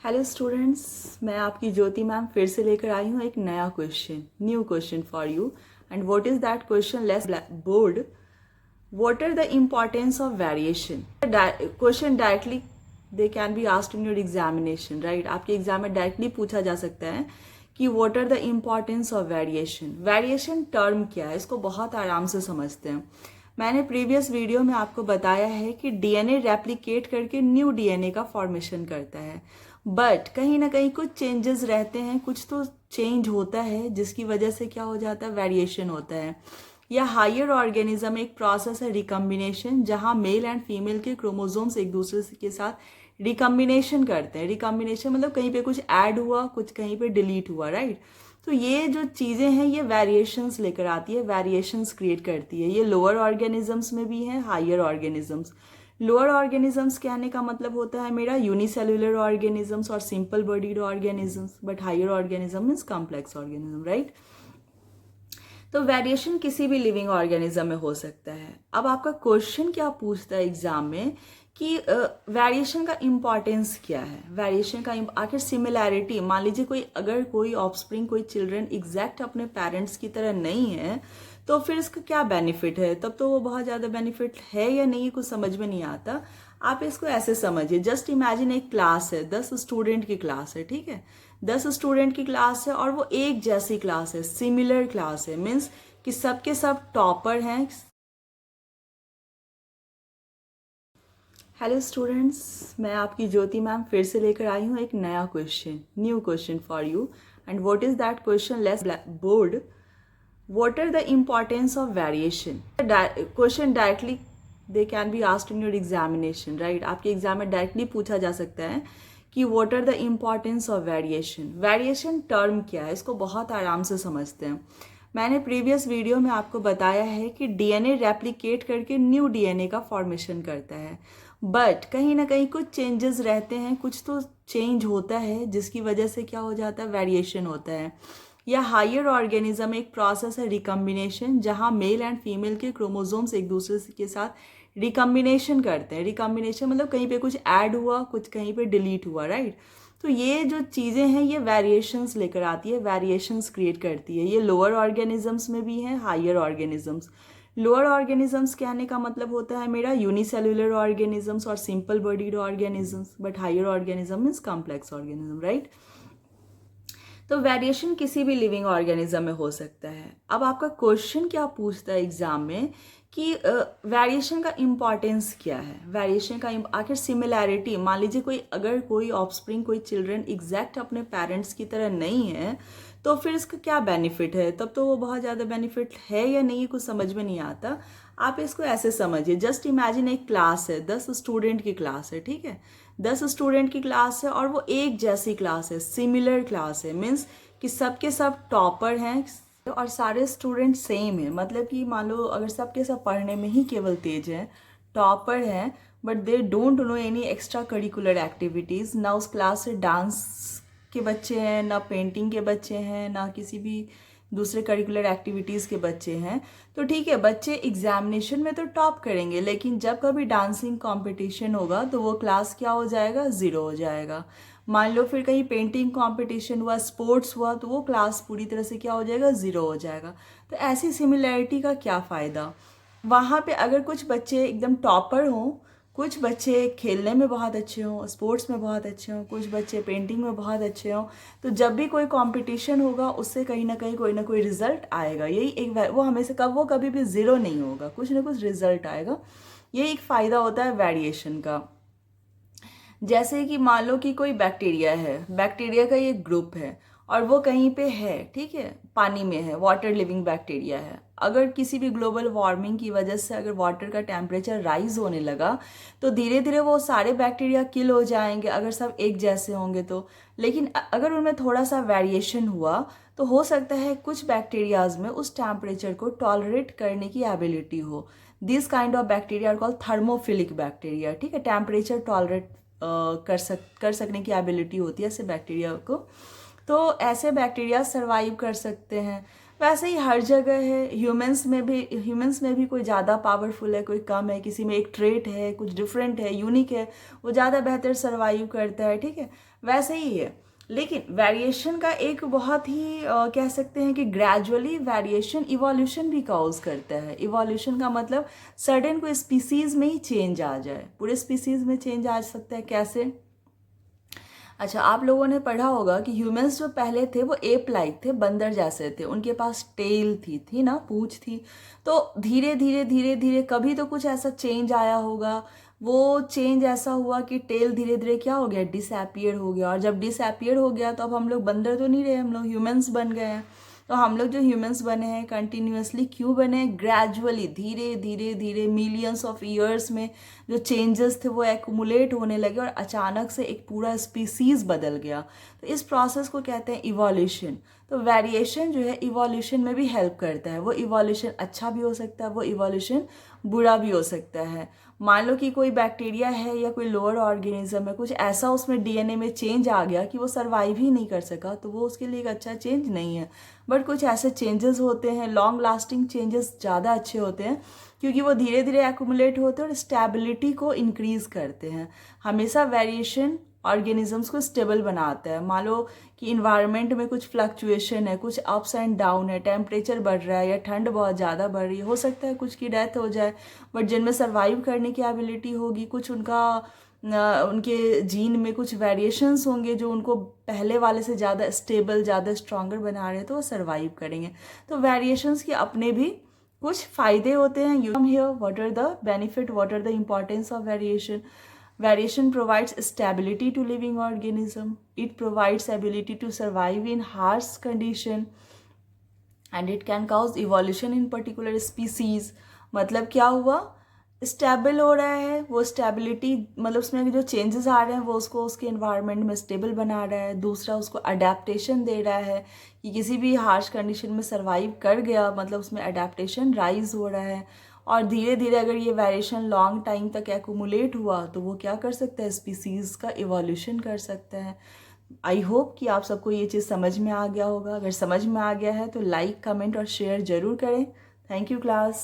Hello students, मैं आपकी ज्योति ma'am फिर से लेकर आई हूँ एक नया question, new question for you. And what is that question? Let's board, what are the importance of variation? Question directly they can be asked in your examination, right? आपके exam में डायरेक्टली पूछा जा सकता है कि what are the importance of variation. Variation term क्या है, इसको बहुत आराम से समझते हैं। मैंने प्रीवियस वीडियो में आपको बताया है कि डीएनए रेप्लिकेट करके न्यू डीएनए का फॉर्मेशन करता है, बट कहीं ना कहीं कुछ चेंजेस रहते हैं, कुछ तो चेंज होता है जिसकी वजह से क्या हो जाता है, वेरिएशन होता है। या हायर ऑर्गेनिज्म एक प्रोसेस है रिकम्बिनेशन, जहां मेल एंड फीमेल के क्रोमोसोम्स एक दूसरे के साथ रिकम्बिनेशन करते हैं। रिकम्बिनेशन मतलब कहीं पे कुछ ऐड हुआ, कुछ कहीं पे डिलीट हुआ, राइट? तो ये जो चीज़ें हैं ये वेरिएशंस लेकर आती है, वेरिएशंस क्रिएट करती है। ये लोअर ऑर्गेनिजम्स में भी हैं, हायर ऑर्गेनिजम्स। लोअर ऑर्गेनिजम्स कहने का मतलब होता है मेरा यूनिसेलुलर ऑर्गेनिजम्स और simple bodied organisms, but higher organism means complex organism, right? तो वेरिएशन किसी भी लिविंग ऑर्गेनिज्म में हो सकता है। अब आपका क्वेश्चन क्या पूछता है एग्जाम में कि वेरिएशन का इम्पॉर्टेंस क्या है, वेरिएशन का आखिर सिमिलैरिटी। मान लीजिए अगर कोई ऑफस्प्रिंग, कोई चिल्ड्रन एग्जैक्ट अपने पेरेंट्स की तरह नहीं है, तो फिर इसका क्या बेनिफिट है? तब तो वो बहुत ज़्यादा बेनिफिट है या नहीं, कुछ समझ में नहीं आता। आप इसको ऐसे समझिए, जस्ट इमेजिन एक क्लास है, 10 स्टूडेंट की क्लास है, ठीक है? 10 स्टूडेंट की क्लास है और वो एक जैसी क्लास है, सिमिलर क्लास है, मीन्स कि सबके सब टॉपर हैं। हेलो स्टूडेंट्स, मैं आपकी ज्योति मैम फिर से लेकर आई हूँ एक नया question, new question for you. And what is that question? Let's board, what are the importance of variation? Question directly they can be asked in your examination, right? आपके exam में डायरेक्टली पूछा जा सकता है कि what are the importance of variation. Variation term क्या है, इसको बहुत आराम से समझते हैं। मैंने प्रीवियस वीडियो में आपको बताया है कि डीएनए रेप्लिकेट करके न्यू डीएनए का फॉर्मेशन करता है, बट कहीं ना कहीं कुछ चेंजेस रहते हैं, कुछ तो चेंज होता है जिसकी वजह से क्या हो जाता है, वेरिएशन होता है। या हायर ऑर्गेनिज्म एक प्रोसेस है रिकम्बिनेशन, जहां मेल एंड फीमेल के क्रोमोसोम्स एक दूसरे के साथ रिकम्बिनेशन करते हैं। रिकम्बिनेशन मतलब कहीं पे कुछ ऐड हुआ, कुछ कहीं पे डिलीट हुआ, राइट? तो ये जो चीज़ें हैं ये वेरिएशंस लेकर आती है, वेरिएशंस क्रिएट करती है। ये लोअर ऑर्गेनिजम्स में भी हैं, हायर ऑर्गेनिजम्स। लोअर ऑर्गेनिजम्स कहने का मतलब होता है मेरा यूनिसेलुलर ऑर्गेनिजम्स और simple bodied organisms, but higher organism means complex organism, right? तो वेरिएशन किसी भी लिविंग ऑर्गेनिज्म में हो सकता है। अब आपका क्वेश्चन क्या पूछता है एग्जाम में कि वेरिएशन का इम्पॉर्टेंस क्या है, वेरिएशन का आखिर सिमिलैरिटी। मान लीजिए अगर कोई ऑफस्प्रिंग, कोई चिल्ड्रन एग्जैक्ट अपने पेरेंट्स की तरह नहीं है, तो फिर इसका क्या बेनिफिट है? तब तो वो बहुत ज़्यादा बेनिफिट है या नहीं, कुछ समझ में नहीं आता। आप इसको ऐसे समझिए, जस्ट इमेजिन एक क्लास है, 10 स्टूडेंट की क्लास है, ठीक है? 10 स्टूडेंट की क्लास है और वो एक जैसी क्लास है, सिमिलर क्लास है, मीन्स कि सबके सब टॉपर हैं और सारे स्टूडेंट सेम है। मतलब कि मान लो अगर सबके सब पढ़ने में ही केवल तेज हैं, टॉपर हैं, but they don't know any extra curricular activities. ना उस क्लास से डांस के बच्चे हैं, ना पेंटिंग के बच्चे हैं, ना किसी भी दूसरे करिकुलर एक्टिविटीज़ के बच्चे हैं, तो ठीक है, बच्चे एग्जामिनेशन में तो टॉप करेंगे, लेकिन जब कभी डांसिंग कंपटीशन होगा तो वो क्लास क्या हो जाएगा, ज़ीरो हो जाएगा। मान लो फिर कहीं पेंटिंग कंपटीशन हुआ, स्पोर्ट्स हुआ, तो वो क्लास पूरी तरह से क्या हो जाएगा, ज़ीरो हो जाएगा। तो ऐसी सिमिलैरिटी का क्या फ़ायदा? वहाँ पे अगर कुछ बच्चे एकदम टॉपर हों, कुछ बच्चे खेलने में बहुत अच्छे हों, स्पोर्ट्स में बहुत अच्छे हों, कुछ बच्चे पेंटिंग में बहुत अच्छे हों, तो जब भी कोई कंपटीशन होगा उससे कहीं ना कोई रिजल्ट आएगा। यही एक वो हमेशा वो कभी भी ज़ीरो नहीं होगा, कुछ ना कुछ रिजल्ट आएगा। यही एक फ़ायदा होता है वेरिएशन का। जैसे कि मान लो कि कोई बैक्टीरिया है, बैक्टीरिया का ये ग्रुप है और वो कहीं पे है, ठीक है, पानी में है, वाटर लिविंग बैक्टीरिया है। अगर किसी भी ग्लोबल वार्मिंग की वजह से अगर वाटर का टेम्परेचर राइज होने लगा तो धीरे धीरे वो सारे बैक्टीरिया किल हो जाएंगे, अगर सब एक जैसे होंगे तो। लेकिन अगर उनमें थोड़ा सा वेरिएशन हुआ तो हो सकता है कुछ बैक्टीरियाज में उस टेम्परेचर को टॉलरेट करने की एबिलिटी हो। This kind of bacteria are called thermophilic bacteria, ठीक है? टेम्परेचर टॉलरेट कर सकने की एबिलिटी होती है ऐसे बैक्टीरिया को। तो ऐसे बैक्टीरिया सरवाइव कर सकते हैं। वैसे ही हर जगह है, ह्यूमंस में भी कोई ज़्यादा पावरफुल है, कोई कम है, किसी में एक ट्रेट है, कुछ डिफरेंट है, यूनिक है, वो ज़्यादा बेहतर सर्वाइव करता है, ठीक है, वैसे ही है। लेकिन वेरिएशन का एक बहुत ही कह सकते हैं कि ग्रेजुअली वेरिएशन इवोल्यूशन भी कॉज करता है। इवोल्यूशन का मतलब सडन कोई स्पीसीज में ही चेंज आ जाए, पूरे स्पीसीज में चेंज आ सकता है। कैसे? अच्छा, आप लोगों ने पढ़ा होगा कि ह्यूमंस जो पहले थे वो एप लाइक थे, बंदर जैसे थे, उनके पास टेल थी ना, पूंछ थी। तो धीरे धीरे धीरे धीरे कभी तो कुछ ऐसा चेंज आया होगा, वो चेंज ऐसा हुआ कि टेल धीरे धीरे क्या हो गया, डिसअपियर हो गया। और जब डिसअपियर हो गया तो अब हम लोग बंदर तो नहीं रहे, हम लोग ह्यूमंस बन गए हैं। तो हम लोग जो ह्यूमंस बने हैं कंटिन्यूअसली क्यों बने हैं? ग्रेजुअली, धीरे धीरे धीरे मिलियंस ऑफ ईयर्स में जो चेंजेस थे वो एक्यूमुलेट होने लगे और अचानक से एक पूरा स्पीसीज बदल गया। तो इस प्रोसेस को कहते हैं इवोल्यूशन। तो वेरिएशन जो है इवोल्यूशन में भी हेल्प करता है। वो इवोल्यूशन अच्छा भी हो सकता है, वो इवोल्यूशन बुरा भी हो सकता है। मान लो कि कोई बैक्टीरिया है या कोई लोअर ऑर्गेनिज्म है, कुछ ऐसा उसमें डीएनए में चेंज आ गया कि वो सर्वाइव ही नहीं कर सका, तो वो उसके लिए एक अच्छा चेंज नहीं है। बट कुछ ऐसे चेंजेस होते हैं, लॉन्ग लास्टिंग चेंजेस ज़्यादा अच्छे होते हैं, क्योंकि वो धीरे धीरे एक्यूमुलेट होते हैं और स्टेबिलिटी को इंक्रीज करते हैं। हमेशा वेरिएशन ऑर्गेनिजम्स को स्टेबल बनाता है। मान लो कि इन्वायरमेंट में कुछ फ्लक्चुएशन है, कुछ अप्स एंड डाउन है, टेम्परेचर बढ़ रहा है या ठंड बहुत ज़्यादा बढ़ रही है, हो सकता है कुछ की डेथ हो जाए, बट जिनमें सर्वाइव करने की एबिलिटी होगी, कुछ उनके जीन में कुछ वेरिएशंस होंगे जो उनको पहले वाले से ज़्यादा स्टेबल, ज़्यादा स्ट्रॉन्गर बना रहे हैं, तो वो सर्वाइव करेंगे। तो वेरिएशंस के अपने भी कुछ फ़ायदे होते हैं। You hear what are the benefit, what are the importance of variation. Variation provides stability to living organism. It provides ability to survive in harsh condition and it can cause evolution in particular species. मतलब क्या हुआ? Stable हो रहा है, वो stability मतलब उसमें जो चेंजेस आ रहे हैं वो उसको उसके एनवायरनमेंट में स्टेबल बना रहा है। दूसरा, उसको अडेप्टेशन दे रहा है कि किसी भी हार्श कंडीशन में सर्वाइव कर गया, मतलब उसमें अडेप्टेशन राइज हो रहा है। और धीरे धीरे अगर ये वेरिएशन लॉन्ग टाइम तक एक्यूमुलेट हुआ तो वो क्या कर सकता है? स्पीसीज़ का इवोल्यूशन कर सकता है। आई होप कि आप सबको ये चीज़ समझ में आ गया होगा। अगर समझ में आ गया है तो लाइक, कमेंट और शेयर ज़रूर करें। Thank you class.